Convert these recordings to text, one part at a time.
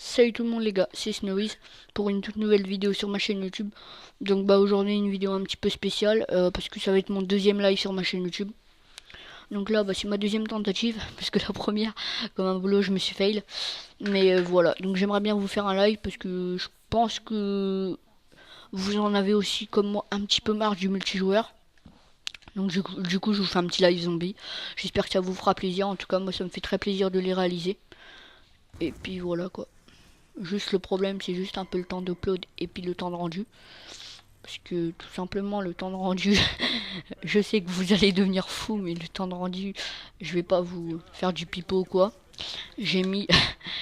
Salut tout le monde les gars, c'est Snowies pour une toute nouvelle vidéo sur ma chaîne YouTube. Donc aujourd'hui une vidéo un petit peu spéciale parce que ça va être mon deuxième live sur ma chaîne YouTube. Donc là c'est ma deuxième tentative parce que la première comme un boulot je me suis fail. Mais voilà, donc j'aimerais bien vous faire un live parce que je pense que vous en avez aussi comme moi un petit peu marre du multijoueur. Donc du coup je vous fais un petit live zombie. J'espère que ça vous fera plaisir, en tout cas moi ça me fait très plaisir de les réaliser. Et puis voilà quoi. Juste le problème, c'est juste un peu le temps d'upload et puis le temps de rendu. Parce que tout simplement, le temps de rendu, je sais que vous allez devenir fou, mais le temps de rendu, je vais pas vous faire du pipeau ou quoi. J'ai mis,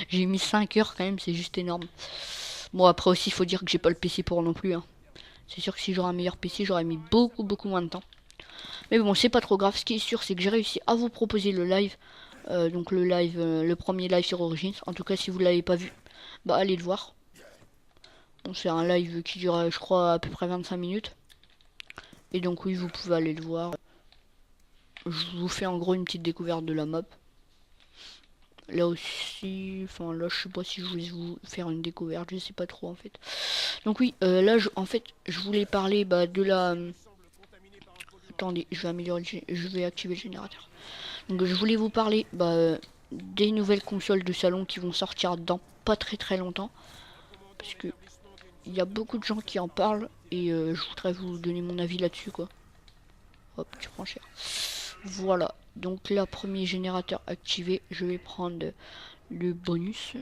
j'ai mis 5 heures quand même, c'est juste énorme. Bon, après aussi, il faut dire que j'ai pas le PC pour non plus. Hein. C'est sûr que si j'aurais un meilleur PC, j'aurais mis beaucoup moins de temps. Mais bon, c'est pas trop grave. Ce qui est sûr, c'est que j'ai réussi à vous proposer le live. Donc le live, le premier live sur Origins. En tout cas, si vous l'avez pas vu, bah allez le voir. Bon, c'est un live qui dure, je crois, à peu près 25 minutes. Et donc oui, vous pouvez aller le voir. Je vous fais en gros une petite découverte de la map. Là aussi, enfin là, je sais pas si je vais vous faire une découverte, je sais pas trop en fait. Donc oui, là, en fait, je voulais parler de la... Attendez, je vais améliorer, je vais activer le générateur. Donc je voulais vous parler des nouvelles consoles de salon qui vont sortir dans pas très longtemps. Parce que il y a beaucoup de gens qui en parlent et je voudrais vous donner mon avis là-dessus quoi. Hop, tu prends cher. Voilà, donc là, premier générateur activé, je vais prendre le bonus.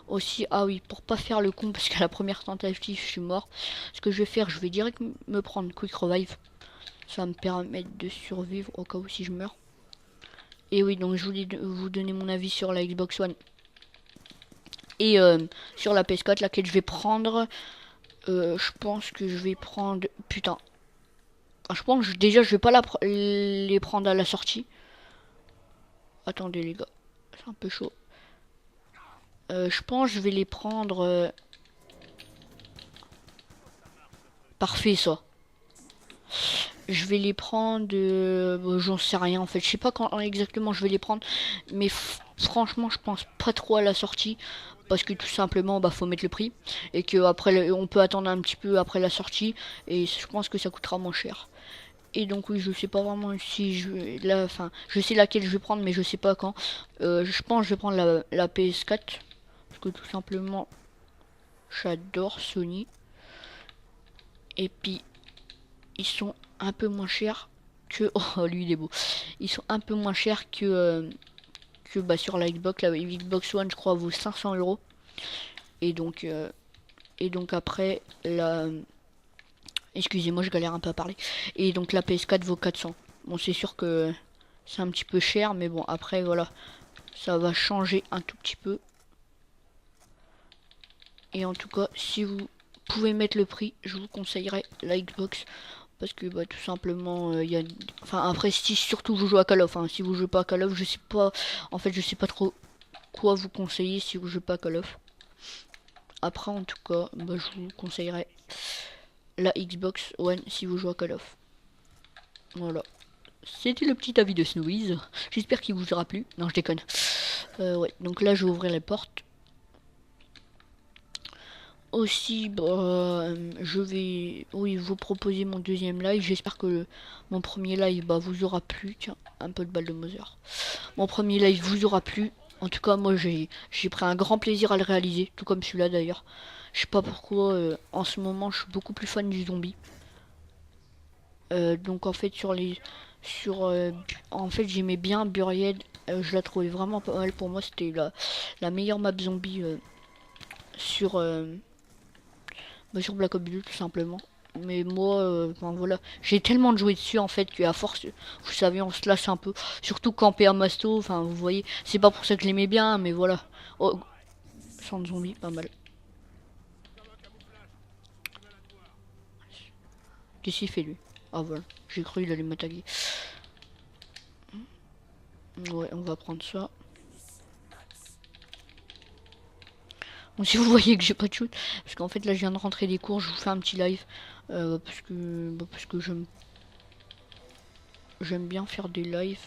Aussi, ah oui, pour pas faire le con, parce qu'à la première tentative, je suis mort. Ce que je vais faire, je vais direct me prendre Quick Revive. Ça va me permettre de survivre au cas où si je meurs. Et oui, donc je voulais vous donner mon avis sur la Xbox One. Et sur la PS4, laquelle je vais prendre. Je pense que je vais prendre... Putain. Je pense que déjà, je vais pas les prendre à la sortie. Attendez les gars, c'est un peu chaud. Je pense que je vais les prendre... Parfait ça. Je vais les prendre... j'en sais rien en fait. Je sais pas quand exactement je vais les prendre. Mais franchement je pense pas trop à la sortie. Parce que tout simplement faut mettre le prix. Et que après on peut attendre un petit peu après la sortie. Et je pense que ça coûtera moins cher. Et donc oui, je sais pas vraiment si je là, enfin, je sais laquelle je vais prendre, mais je sais pas quand. Je pense que je vais prendre la PS4 parce que tout simplement, j'adore Sony. Et puis ils sont un peu moins chers que oh lui il est beau. Ils sont un peu moins chers que sur la Xbox. La Xbox One, je crois, vaut 500 euros. Et donc après la excusez-moi, je galère un peu à parler. Et donc la PS4 vaut 400. Bon, c'est sûr que c'est un petit peu cher, mais bon, après, voilà. Ça va changer un tout petit peu. Et en tout cas, si vous pouvez mettre le prix, je vous conseillerais la Xbox. Parce que tout simplement, il y a... Enfin, après, si surtout vous jouez à Call of. Hein. Si vous jouez pas à Call of, je sais pas... En fait, je sais pas trop quoi vous conseiller si vous jouez pas à Call of. Après, en tout cas, je vous conseillerais la Xbox One si vous jouez à Call of. Voilà. C'était le petit avis de Snowies. J'espère qu'il vous aura plu. Non, je déconne. Ouais, donc là, je vais ouvrir les portes. Aussi, je vais vous proposer mon deuxième live. J'espère que mon premier live vous aura plu. Tiens, un peu de balle de Mother. Mon premier live vous aura plu. En tout cas, moi, j'ai pris un grand plaisir à le réaliser. Tout comme celui-là, d'ailleurs. Je sais pas pourquoi, en ce moment, je suis beaucoup plus fan du zombie. Donc, en fait, en fait, j'aimais bien Buried. Je la trouvais vraiment pas mal pour moi. C'était la meilleure map zombie sur... sur Black Ops 2 tout simplement. Mais moi, voilà, j'ai tellement de jouer dessus en fait qu'à force, vous savez, on se lâche un peu. Surtout camper à Masto, enfin vous voyez, c'est pas pour ça que je l'aimais bien, mais voilà. Oh, sans zombie, pas mal. Qu'est-ce qu'il fait lui? Ah voilà, j'ai cru il allait m'attaquer. Ouais, on va prendre ça. Bon, si vous voyez que j'ai pas de shoot, parce qu'en fait là je viens de rentrer des cours, je vous fais un petit live. Parce que j'aime bien faire des lives.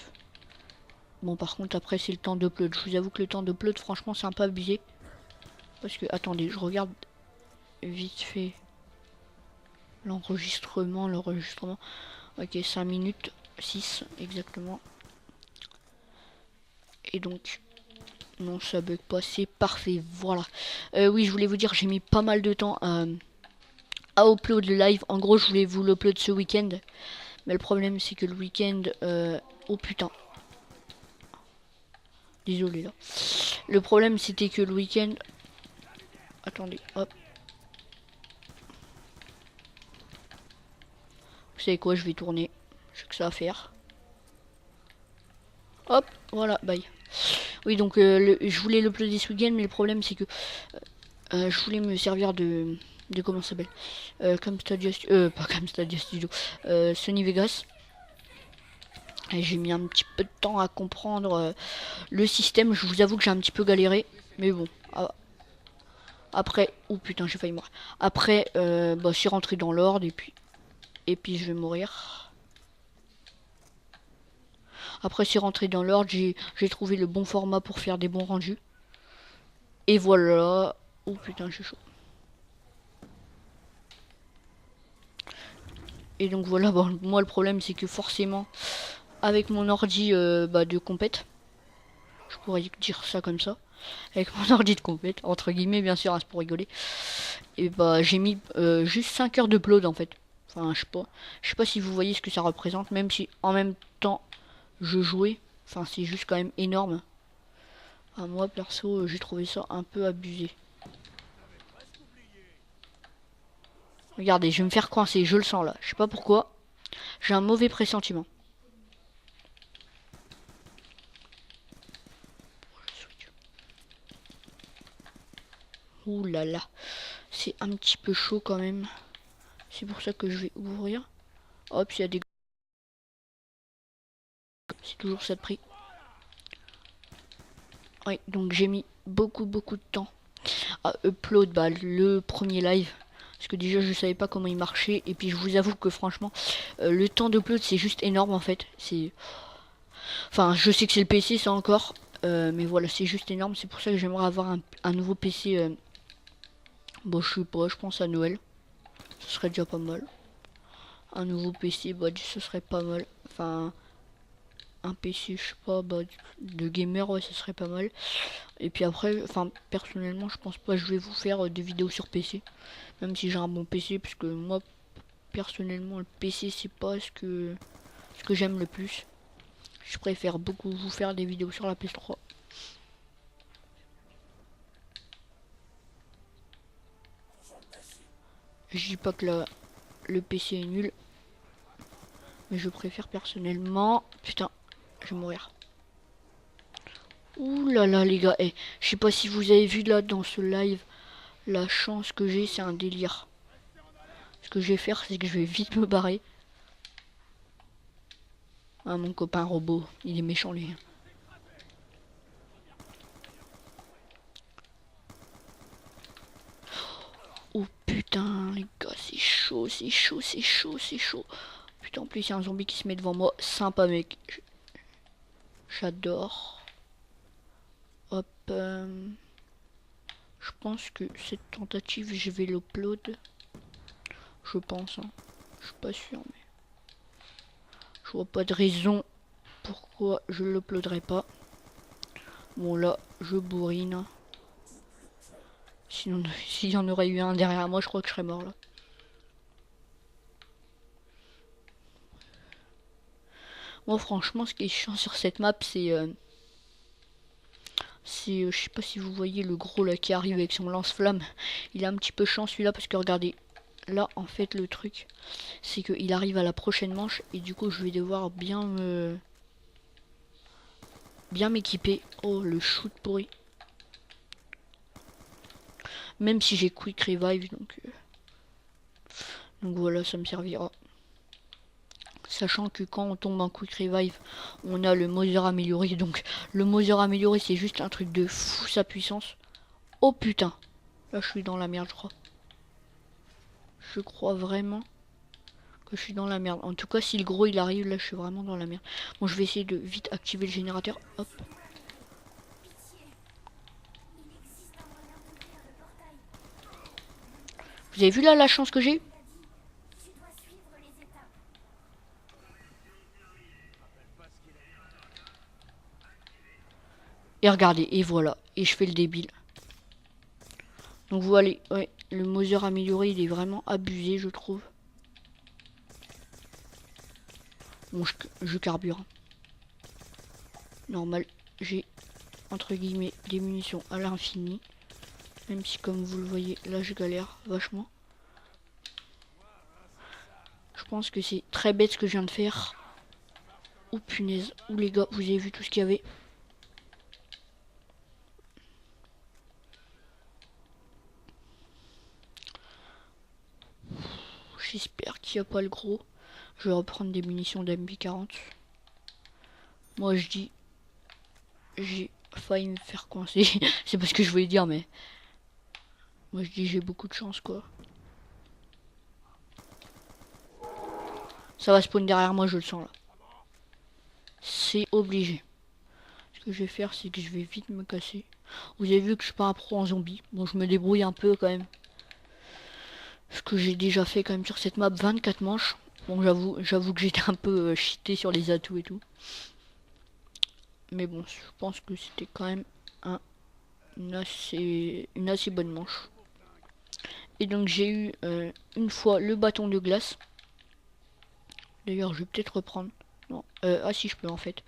Bon par contre après c'est le temps d'upload. Je vous avoue que le temps d'upload franchement c'est un peu abusé. Parce que, attendez, je regarde vite fait l'enregistrement. Ok, 5 minutes, 6 exactement. Et donc, non, ça bug pas, c'est parfait, voilà. Oui, je voulais vous dire, j'ai mis pas mal de temps à upload le live. En gros, je voulais vous l'upload ce week-end. Mais le problème, c'est que le week-end... oh putain. Désolé, là. Le problème, c'était que le week-end... Attendez, hop. Vous savez quoi, je vais tourner. J'ai que ça à faire. Hop, voilà, bye. Oui, donc je voulais l'uploader ce week-end, mais le problème, c'est que je voulais me servir de comment ça s'appelle, Camtasia, pas Camtasia Studio, Sony Vegas. Et j'ai mis un petit peu de temps à comprendre le système. Je vous avoue que j'ai un petit peu galéré, mais bon. Après, oh putain, j'ai failli mourir. Après, bah, je suis rentré dans l'ordre et puis je vais mourir. Après, c'est rentré dans l'ordre, j'ai trouvé le bon format pour faire des bons rendus. Et voilà. Oh putain, j'ai chaud. Et donc voilà, bon, moi le problème c'est que forcément, avec mon ordi bah, de compète, je pourrais dire ça comme ça, avec mon ordi de compète, entre guillemets bien sûr, hein, c'est pour rigoler, et bah j'ai mis juste 5 heures de upload en fait. Enfin, je sais pas si vous voyez ce que ça représente, même si en même temps je jouais. Enfin, c'est juste quand même énorme. Ah, moi perso, j'ai trouvé ça un peu abusé. Regardez, je vais me faire coincer, je le sens là. Je sais pas pourquoi. J'ai un mauvais pressentiment. Ouh là là. C'est un petit peu chaud quand même. C'est pour ça que je vais ouvrir. Hop, il y a des... C'est toujours ça de prix. Oui, donc j'ai mis beaucoup de temps à upload bah, le premier live. Parce que déjà je savais pas comment il marchait. Et puis je vous avoue que franchement, le temps d'upload c'est juste énorme en fait. C'est... Enfin, je sais que c'est le PC ça encore. Mais voilà, c'est juste énorme. C'est pour ça que j'aimerais avoir un nouveau PC. Bon, je sais pas, je pense à Noël. Ce serait déjà pas mal. Un nouveau PC, bah ce serait pas mal. Enfin, un PC, je sais pas, bah, de gamer, ouais, ce serait pas mal. Et puis après, enfin, personnellement, je pense pas que je vais vous faire des vidéos sur PC. Même si j'ai un bon PC, parce que moi, personnellement, le PC, c'est pas ce que j'aime le plus. Je préfère beaucoup vous faire des vidéos sur la PS3. Je dis pas que le PC est nul. Mais je préfère personnellement... Putain, je vais mourir. Ouh là là les gars, je sais pas si vous avez vu là dans ce live, la chance que j'ai, c'est un délire. Ce que je vais faire, c'est que je vais vite me barrer. Ah, mon copain robot, il est méchant lui. Oh putain les gars, c'est chaud, c'est chaud, c'est chaud, c'est chaud. Putain, en plus il y a un zombie qui se met devant moi, sympa mec. J'adore. Hop. Je pense que cette tentative, je vais l'upload. Je pense, hein. Je suis pas sûr, mais... Je vois pas de raison pourquoi je l'uploaderai pas. Bon là, je bourrine. Sinon, s'il y en aurait eu un derrière moi, je crois que je serais mort là. Moi franchement, ce qui est chiant sur cette map, c'est... je sais pas si vous voyez le gros là qui arrive avec son lance-flamme. Il est un petit peu chiant celui-là parce que regardez... Là, en fait, le truc, c'est qu'il arrive à la prochaine manche et du coup, je vais devoir bien m'équiper. Oh, le shoot pourri. Même si j'ai quick revive, donc voilà, ça me servira. Sachant que quand on tombe en quick revive, on a le Mother amélioré. Donc le Mother amélioré, c'est juste un truc de fou sa puissance. Oh putain, là je suis dans la merde, je crois. Je crois vraiment que je suis dans la merde. En tout cas, si le gros il arrive, là je suis vraiment dans la merde. Bon, je vais essayer de vite activer le générateur. Hop. Vous avez vu là la chance que j'ai eue? Et regardez, et voilà. Et je fais le débile. Donc voilà, ouais, le Mother amélioré, il est vraiment abusé, je trouve. Bon, je carbure. Normal, j'ai, entre guillemets, des munitions à l'infini. Même si, comme vous le voyez, là, je galère vachement. Je pense que c'est très bête ce que je viens de faire. Oh punaise. Ouh les gars, vous avez vu tout ce qu'il y avait. J'espère qu'il n'y a pas le gros. Je vais reprendre des munitions d'MP40. Moi je dis, j'ai failli me faire coincer. C'est pas ce que je voulais dire, mais moi je dis j'ai beaucoup de chance quoi. Ça va spawn derrière moi, je le sens là. C'est obligé. Ce que je vais faire, c'est que je vais vite me casser. Vous avez vu que je suis pas un pro en zombie. Bon, je me débrouille un peu quand même. Ce que j'ai déjà fait quand même sur cette map, 24 manches. Bon, j'avoue que j'étais un peu cheaté sur les atouts et tout. Mais bon, je pense que c'était quand même une assez bonne manche. Et donc j'ai eu une fois le bâton de glace. D'ailleurs, je vais peut-être reprendre. Non, ah si je peux en fait.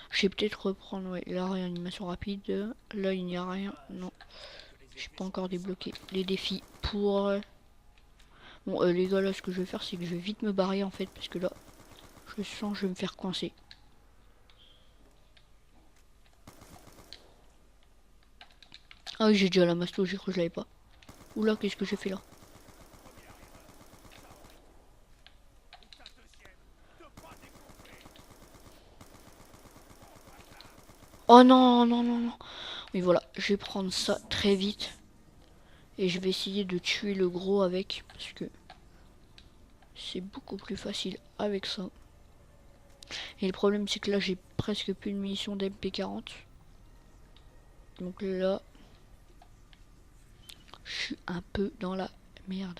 Je vais peut-être reprendre la réanimation rapide. Là, il n'y a rien. Non, j'ai pas encore débloqué les défis pour... Bon, les gars, là, ce que je vais faire, c'est que je vais vite me barrer en fait. Parce que là, je sens que je vais me faire coincer. Ah oui, j'ai déjà la masto, j'ai cru que je l'avais pas. Oula, qu'est-ce que j'ai fait là? Oh non, non, non, non. Mais voilà, je vais prendre ça très vite. Et je vais essayer de tuer le gros avec. Parce que c'est beaucoup plus facile avec ça. Et le problème, c'est que là, j'ai presque plus de munitions d'MP40. Donc là, je suis un peu dans la merde.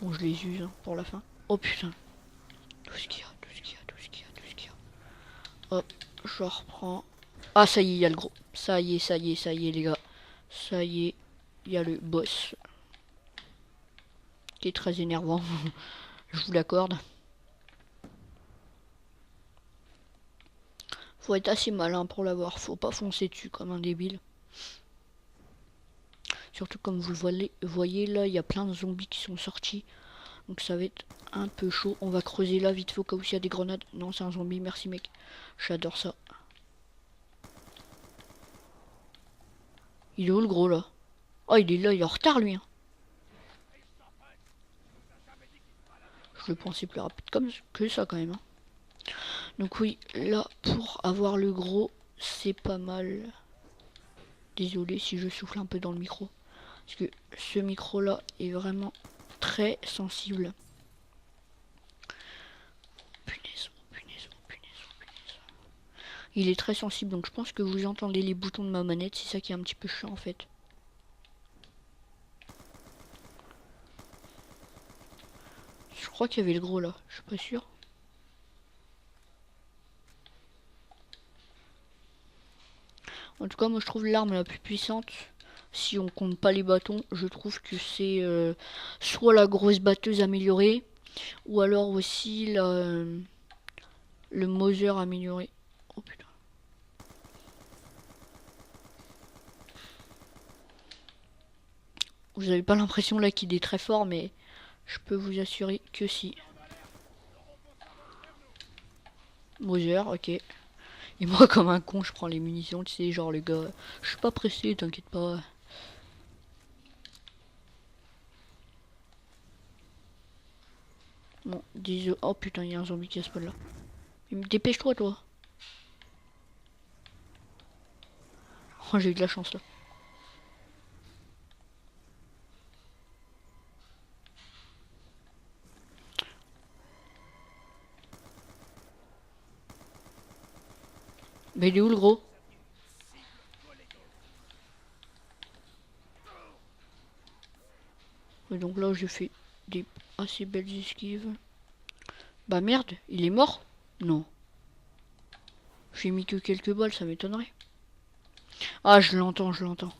Bon, je les use hein, pour la fin. Oh putain. Tout ce qu'il y a, tout ce qu'il y a, tout ce qu'il y a, tout ce qu'il y a. Hop, je reprends. Ah, ça y est, il y a le gros. Ça y est, ça y est, ça y est, les gars. Ça y est, il y a le boss. Qui est très énervant. Je vous l'accorde. Faut être assez malin pour l'avoir. Faut pas foncer dessus comme un débile. Surtout comme vous le voyez là, il y a plein de zombies qui sont sortis. Donc ça va être un peu chaud. On va creuser là vite fait au cas où il y a des grenades. Non, c'est un zombie. Merci mec. J'adore ça. Il est où le gros là? Oh, il est là. Il est en retard lui. Hein. Je le pensais plus rapide comme que ça quand même. Hein. Donc oui, là pour avoir le gros, c'est pas mal. Désolé si je souffle un peu dans le micro. Parce que ce micro là est vraiment très sensible. Punaise, punaise, punaise, punaise. Il est très sensible donc je pense que vous entendez les boutons de ma manette. C'est ça qui est un petit peu chiant en fait. Je crois qu'il y avait le gros là, je suis pas sûr. En tout cas moi je trouve l'arme la plus puissante. Si on compte pas les bâtons, je trouve que c'est soit la grosse batteuse améliorée, ou alors aussi le Mother amélioré. Oh putain. Vous avez pas l'impression là qu'il est très fort, mais je peux vous assurer que si. Mother, ok. Et moi comme un con, je prends les munitions, tu sais, genre le gars, je suis pas pressé, t'inquiète pas. Bon, désolé. Oh putain, il y a un zombie qui a spawn là. Dépêche-toi, toi. Oh, j'ai eu de la chance là. Mais il est où le gros? Et donc là, j'ai fait des assez belles esquives. Bah merde, il est mort? Non. J'ai mis que quelques balles, ça m'étonnerait. Ah, je l'entends, je l'entends.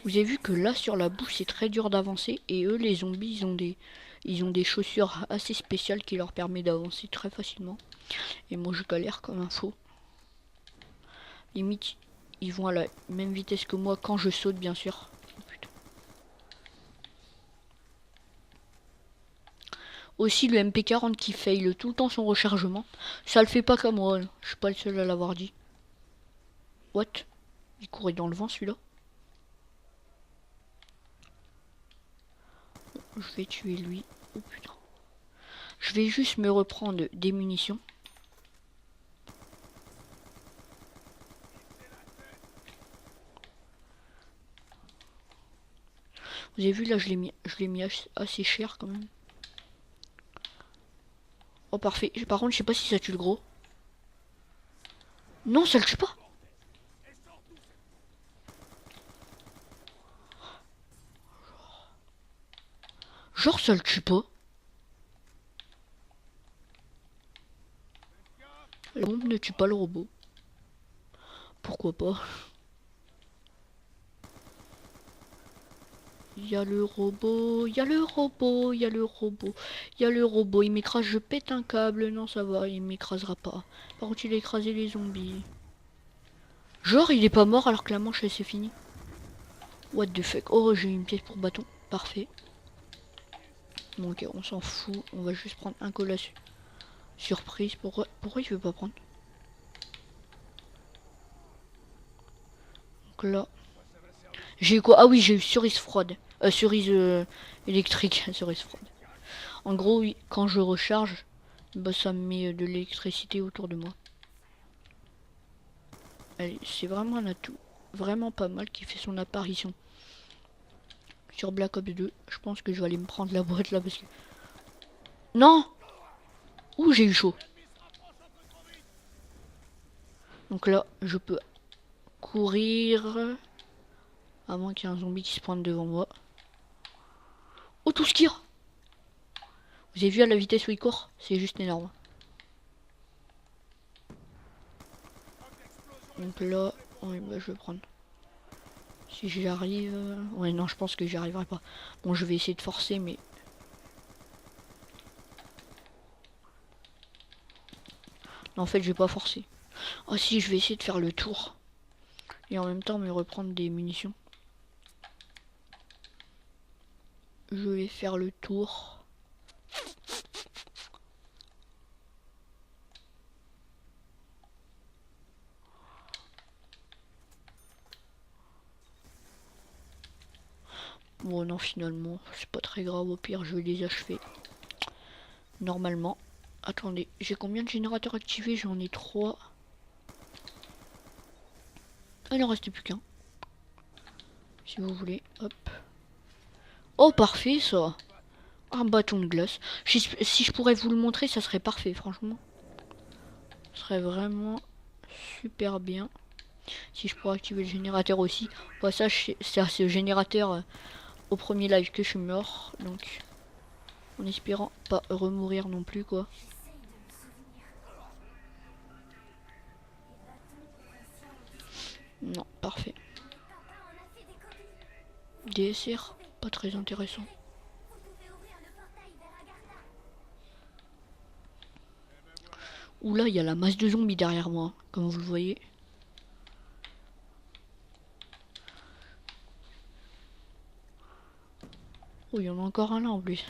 Vous avez vu que là, sur la bouche, c'est très dur d'avancer. Et eux, les zombies, ils ont des chaussures assez spéciales qui leur permettent d'avancer très facilement. Et moi, je galère comme un fou. Limite, ils vont à la même vitesse que moi quand je saute, bien sûr. Oh, putain. Aussi, le MP40 qui fail tout le temps son rechargement. Ça le fait pas qu'à moi. Je suis pas le seul à l'avoir dit. What? Il courait dans le vent, celui-là. Je vais tuer lui. Oh putain. Je vais juste me reprendre des munitions. Vous avez vu là, je l'ai mis assez cher quand même. Oh parfait. Par contre, je sais pas si ça tue le gros. Non, ça le tue pas. Genre ça le tue pas. La bombe ne tue pas le robot. Pourquoi pas? Il y a le robot, il y a le robot, il y a le robot, il y a le robot. Il m'écrase, je pète un câble. Non, ça va, il m'écrasera pas. Par contre, il a écrasé les zombies. Genre, il est pas mort alors que la manche, elle s'est finie. What the fuck? Oh, j'ai une pièce pour bâton. Parfait. Bon, ok, on s'en fout. On va juste prendre un cola surprise. Pourquoi il veut pas prendre? Donc là, j'ai eu quoi? Ah oui, j'ai eu cerise froide. Cerise électrique. Cerise froide. En gros, oui, quand je recharge, bah, ça me met de l'électricité autour de moi. C'est vraiment un atout vraiment pas mal qui fait son apparition sur Black Ops 2. Je pense que je vais aller me prendre la boîte là parce que... Non! Ouh, j'ai eu chaud. Donc là, je peux courir. À moins qu'il y ait un zombie qui se pointe devant moi. Oh, tout ce qu'il y a! Vous avez vu à la vitesse où il court? C'est juste énorme. Donc là, oui, bah, je vais prendre. Si j'y arrive... Ouais, non, je pense que j'y arriverai pas. Bon, je vais essayer de forcer, mais... Non, en fait, je vais pas forcer. Ah si, je vais essayer de faire le tour. Et en même temps, me reprendre des munitions. Je vais faire le tour. Bon, non, finalement, c'est pas très grave. Au pire, je vais les achever. Normalement. Attendez, j'ai combien de générateurs activés? J'en ai 3. Ah, il en reste plus qu'un. Si vous voulez, hop. Oh, parfait, ça. Un bâton de glace. Si je pourrais vous le montrer, ça serait parfait, franchement. Ce serait vraiment super bien. Si je pourrais activer le générateur aussi. Bah, ça, c'est à ce générateur au premier live que je suis mort. Donc, en espérant pas remourir non plus, quoi. Non, parfait. DSR, pas très intéressant. Ouh là, il y a la masse de zombies derrière moi, comme vous le voyez. Oh, il y en a encore un là en plus.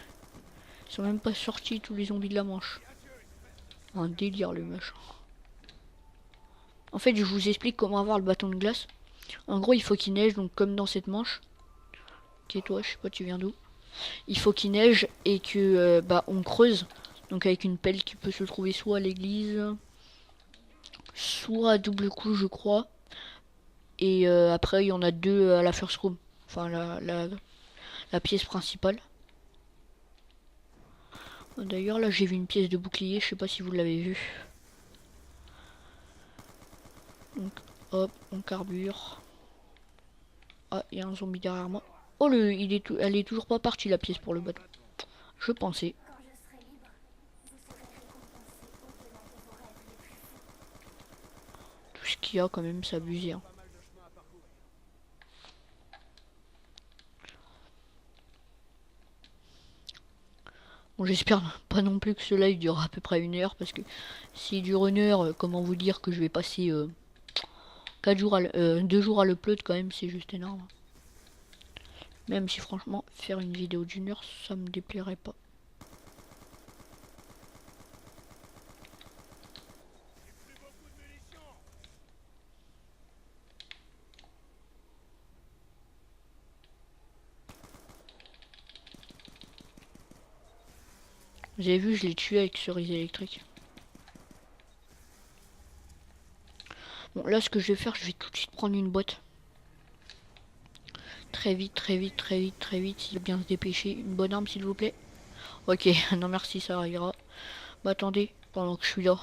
Ils sont même pas sortis tous les zombies de la manche. Un délire le machin. En fait, je vous explique comment avoir le bâton de glace. En gros, il faut qu'il neige, donc comme dans cette manche. Ok, toi, je sais pas, tu viens d'où? Il faut qu'il neige et que bah on creuse. Donc avec une pelle qui peut se trouver soit à l'église, soit à double coup, je crois. Et après, il y en a deux à la first room. Enfin, la pièce principale. D'ailleurs, là, j'ai vu une pièce de bouclier. Je sais pas si vous l'avez vu. Hop, on carbure. Ah, il y a un zombie derrière moi. Oh, elle est toujours pas partie la pièce pour le bateau. Je pensais. Tout ce qu'il y a quand même, c'est abusé. Hein. Bon, j'espère pas non plus que ce live dure à peu près 1 heure, parce que s'il dure 1 heure, comment vous dire que je vais passer 4 jours 2 jours à l'upload quand même, c'est juste énorme. Même si franchement, faire une vidéo d'1 heure, ça me déplairait pas. Vous avez vu, je l'ai tué avec cerise électrique. Bon, là, ce que je vais faire, je vais tout de suite prendre une boîte. Très vite, très vite, très vite, très vite. Il va bien se dépêcher. Une bonne arme, s'il vous plaît. Ok, non merci, ça ira. Bah attendez, pendant que je suis là.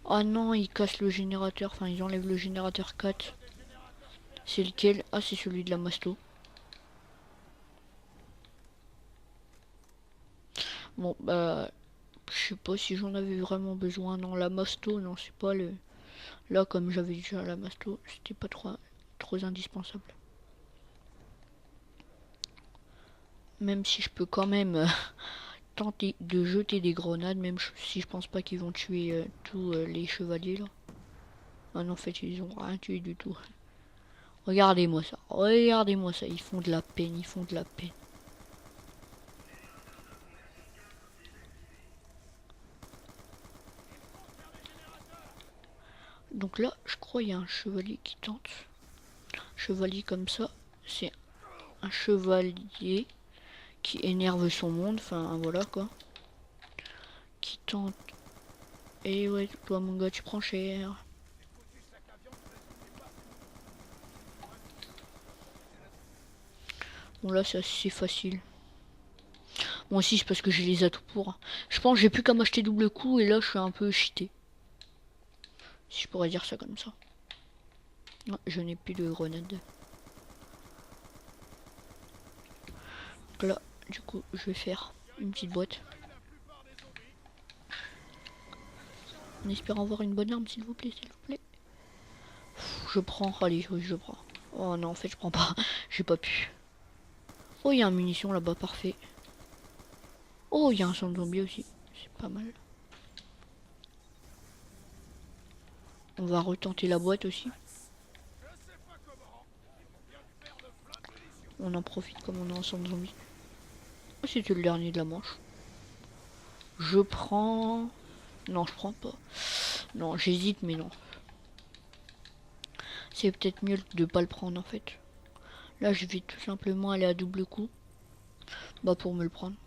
Ah non, ils cassent le générateur. Enfin, ils enlèvent le générateur 4. C'est lequel? Ah, c'est celui de la masto. Bon, bah... Je sais pas si j'en avais vraiment besoin. Non, la masto, non, c'est pas le... Là, comme j'avais déjà la masto, c'était pas trop indispensable. Même si je peux quand même tenter de jeter des grenades, même si je pense pas qu'ils vont tuer tous les chevaliers là. Ah non, en fait, ils ont rien tué du tout. Regardez-moi ça, ils font de la peine, ils font de la peine. Donc là, je crois qu'il y a un chevalier qui tente. Chevalier comme ça, c'est un chevalier qui énerve son monde, enfin voilà quoi. Qui tente. Et ouais, toi mon gars, tu prends cher. Bon là, c'est assez facile. Bon aussi, c'est parce que j'ai les atouts pour. Je pense que j'ai plus qu'à m'acheter double coup et là, je suis un peu cheaté. Si je pourrais dire ça comme ça. Non, je n'ai plus de grenades. Donc là, du coup, je vais faire une petite boîte. En espérant avoir une bonne arme, s'il vous plaît, s'il vous plaît. Je prends, allez, oui, je prends. Oh non, en fait, je prends pas. J'ai pas pu. Oh, il y a un munition là-bas, parfait. Oh, il y a un sang de zombie aussi. C'est pas mal. On va retenter la boîte aussi. On en profite comme on a un sang de zombie. Oh, c'était le dernier de la manche. Je prends... Non, je prends pas. Non, j'hésite, mais non. C'est peut-être mieux de pas le prendre en fait. Là, je vais tout simplement aller à double coup. Bah, pour me le prendre.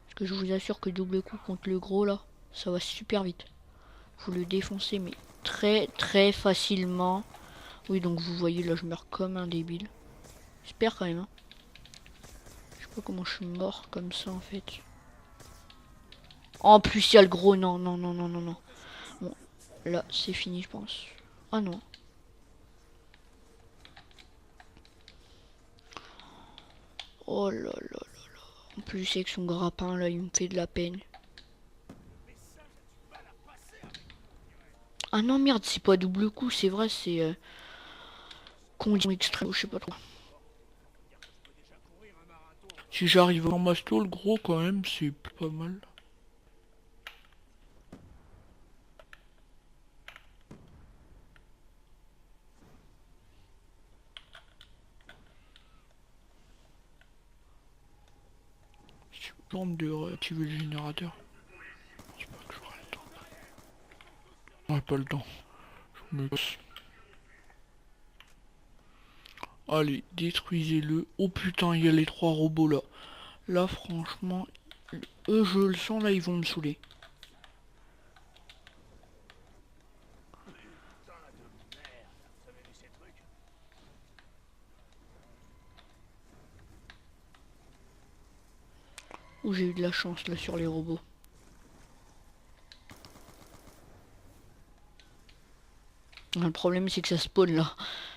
Parce que je vous assure que double coup contre le gros là, ça va super vite. Vous le défoncez, mais très facilement. Oui, donc vous voyez, là, je meurs comme un débile. J'espère quand même. Hein. Je sais pas comment je suis mort comme ça en fait. En plus, il y a le gros. Non, non, non, non, non, non. Bon, là, c'est fini, je pense. Ah non. Oh là là là là. En plus, avec son grappin, là, il me fait de la peine. Ah non, merde, c'est pas double coup, c'est vrai, c'est... condition extrême, je sais pas trop. Si j'arrive en masto, le gros quand même, c'est pas mal. Je tente de réactiver le générateur. Je sais pas que j'aurai le temps. J'aurai pas le temps. Je me casse. Allez, détruisez-le. Oh putain, il y a les 3 robots là. Là, franchement, eux, je le sens, là, ils vont me saouler. Où j'ai eu de la chance là sur les robots. Le problème c'est que ça spawn là.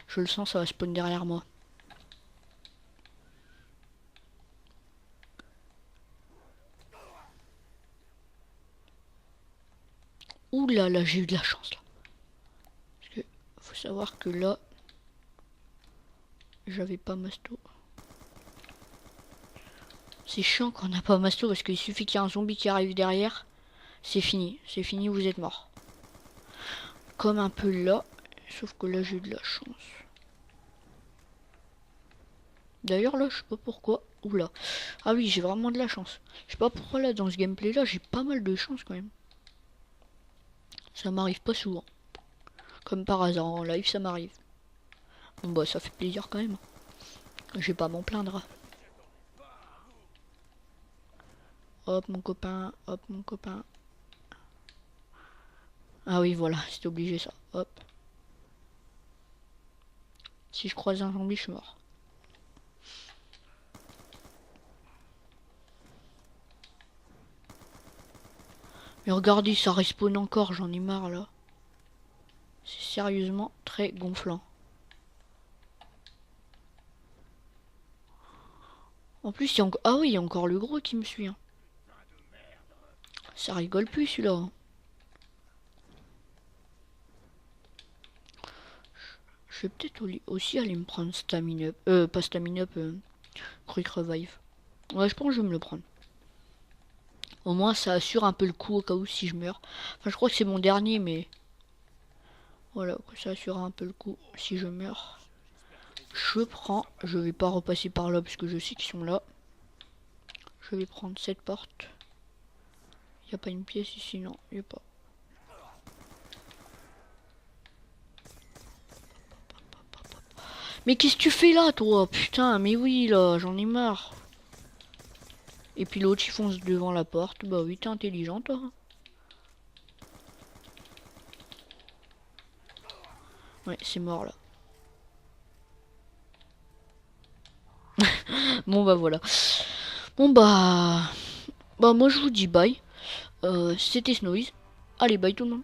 Je le sens, ça va spawn derrière moi. Ouh là là, j'ai eu de la chance là. Parce que faut savoir que là, j'avais pas masto. C'est chiant quand on n'a pas masto parce qu'il suffit qu'il y ait un zombie qui arrive derrière. C'est fini, vous êtes mort. Comme un peu là, sauf que là j'ai eu de la chance. D'ailleurs là, je sais pas pourquoi. Oula. Ah oui, j'ai vraiment de la chance. Je sais pas pourquoi là, dans ce gameplay là, j'ai pas mal de chance quand même. Ça m'arrive pas souvent. Comme par hasard, en live ça m'arrive. Bon bah ça fait plaisir quand même. Je vais pas m'en plaindre. Hop mon copain, hop mon copain. Ah oui voilà, c'est obligé ça. Hop. Si je croise un zombie, je suis mort. Mais regardez, ça respawn encore, j'en ai marre là. C'est sérieusement très gonflant. En plus, il y a encore... Ah oui, il y a encore le gros qui me suit. Hein. Ça rigole plus celui-là. Hein. Je vais peut-être aussi aller me prendre stamina up. Pas stamina up, quick revive. Ouais, je pense que je vais me le prendre. Au moins, ça assure un peu le coup au cas où si je meurs. Enfin, je crois que c'est mon dernier, mais... Voilà, ça assure un peu le coup si je meurs. Je prends... Je vais pas repasser par là parce que je sais qu'ils sont là. Je vais prendre cette porte. Y a pas une pièce ici, non, y a pas. Mais qu'est-ce que tu fais là, toi? Putain, mais oui, là, j'en ai marre. Et puis l'autre, il fonce devant la porte. Bah oui, t'es intelligent, toi. Ouais, c'est mort, là. Bon, bah voilà. Bon, bah... Bah, moi, je vous dis bye. C'était Snowies. Allez, bye tout le monde.